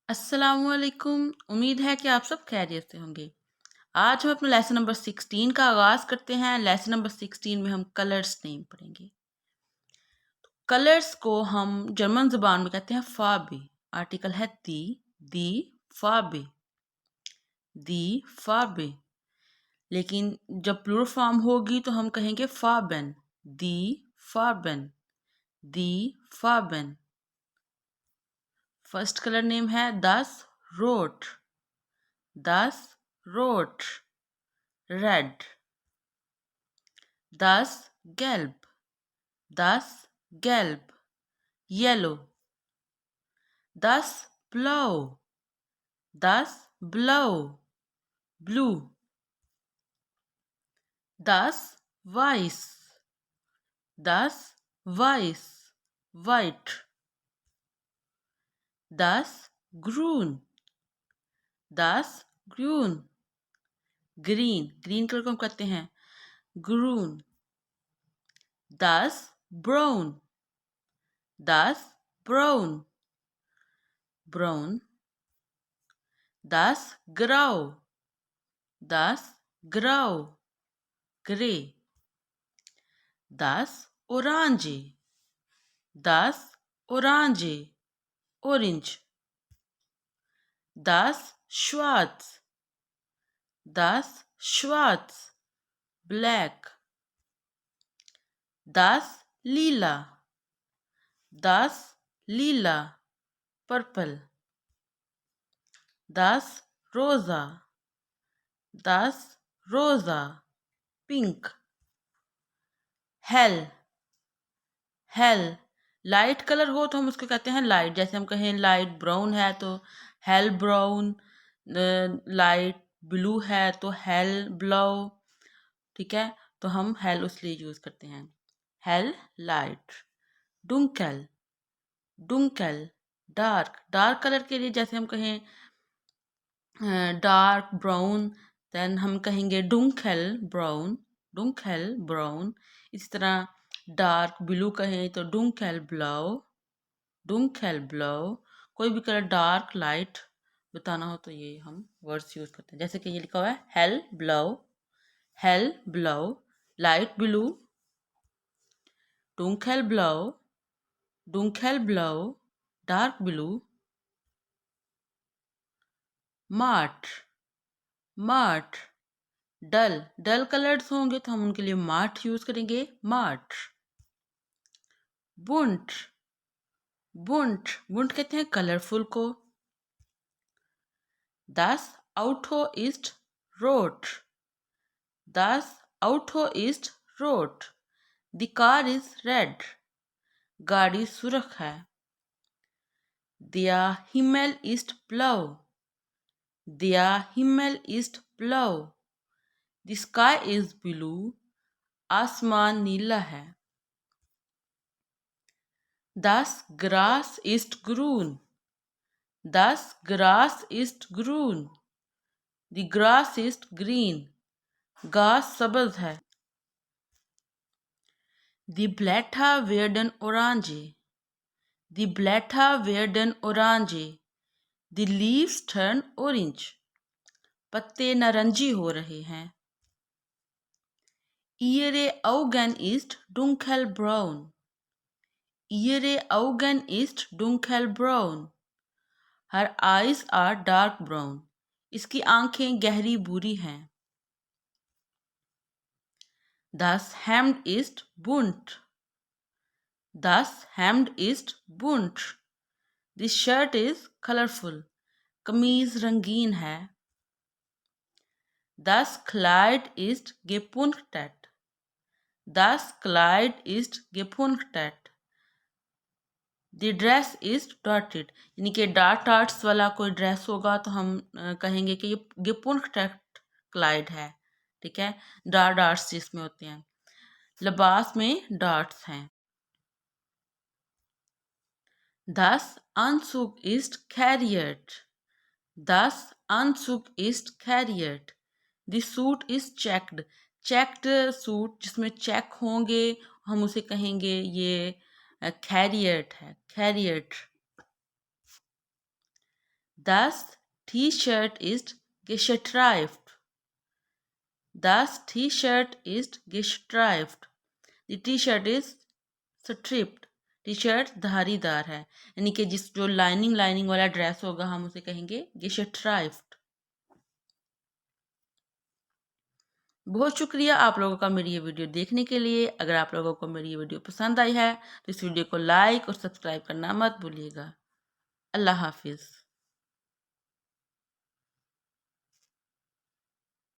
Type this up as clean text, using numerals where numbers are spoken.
अस्सलामुअलैकुम। उम्मीद है कि आप सब खैरियत से होंगे। आज हम अपना लेसन नंबर 16 का आगाज़ करते हैं। लेसन नंबर 16 में हम कलर्स नेम पढ़ेंगे। कलर्स को हम जर्मन ज़ुबान में कहते हैं फ़ार्बे। आर्टिकल है दी फ़ार्बे, दी फ़ार्बे। लेकिन जब प्लूरल फॉर्म होगी तो हम कहेंगे फ़ार्बेन, दी फ़ार्बेन, दी फ़ार्बेन। फर्स्ट कलर नेम है दस रोट, दस रोट, red. Das Gelb, das Gelb, yellow. Das Blau, das Blau, blue. Das Weiß, das Weiß, white. Das Grün, das Grün, green. green colour को हम कहते हैं grün. Das Braun, das Braun, brown. Das Grau, das Grau, grey. Das Orange, das Orange, orange. Das Schwarz, das Schwarz, black. Das Lila, das Lila, purple. Das Rosa, das Rosa, pink. Hell, hello. Light colour हो तो हम उसको कहते हैं light. जैसे हम कहें light brown है तो हेल ब्राउन, लाइट ब्लू है तो हेल ब्लू। ठीक है, तो हम हेल उसलिए यूज करते हैं। हेल लाइट। डुंकल, डुंकल डार्क। डार्क कलर के लिए जैसे हम कहें डार्क ब्राउन, देन हम कहेंगे डुंकल ब्राउन, डुंकल ब्राउन। इसी तरह डार्क ब्लू कहें तो डुंकल ब्लू, डुंकल ब्लू। कोई भी कलर डार्क लाइट बताना हो तो ये हम वर्ड्स यूज करते हैं। जैसे कि ये लिखा हुआ है हेल ब्लू, हेल ब्लू, लाइट ब्लू, डुंकल ब्लू, डुंकल ब्लू, डार्क ब्लू। मार्ट, मार्ट डल। डल कलर्स होंगे तो हम उनके लिए मार्ट यूज करेंगे, मार्ट। बुंट, बुंट, बुंट कहते हैं कलरफुल को। Das Auto ist rot, das Auto ist rot. The car is red, गाड़ी सुरख है। Der Himmel ist blau, der Himmel ist blau. The sky is blue, आसमान नीला है। Das Gras ist grün, das Gras ist grün. The grass is green, घास सब्ज है। Die Blätter werden orange, die Blätter werden orange. The leaves turn orange, पत्ते नारंगी हो रहे हैं। Ihre Augen ist dunkelbraun, ihre Augen ist dunkelbraun. Her eyes are dark brown, इसकी आंखें गहरी भूरी हैं। Das Hemd ist bunt, das Hemd ist bunt. This shirt is colorful, कमीज रंगीन है। Das Kleid ist gepunktet, das Kleid ist gepunktet. The dress is dotted, यानी कि डार्ट डार्ट्स वाला कोई ड्रेस होगा तो हम कहेंगे कि ये gepunktet क्लाइड है। ठीक है, डार्ट डार्ट्स जिसमें होते हैं, लिबास में डार्ट्स हैं। Das Anzug ist kariert, das Anzug ist kariert. The suit is checked, checked suit जिसमें चेक होंगे हम उसे कहेंगे ये कैरियट है, chariot. Das T-Shirt ist gestreift. Das T-Shirt ist gestreift. The T-Shirt is striped. T-shirt धारीदार है, यानी कि जो लाइनिंग वाला ड्रेस होगा हम उसे कहेंगे gestreift. बहुत शुक्रिया आप लोगों का मेरी ये वीडियो देखने के लिए। अगर आप लोगों को मेरी ये वीडियो पसंद आई है तो इस वीडियो को लाइक और सब्सक्राइब करना मत भूलिएगा। अल्लाह हाफिज़।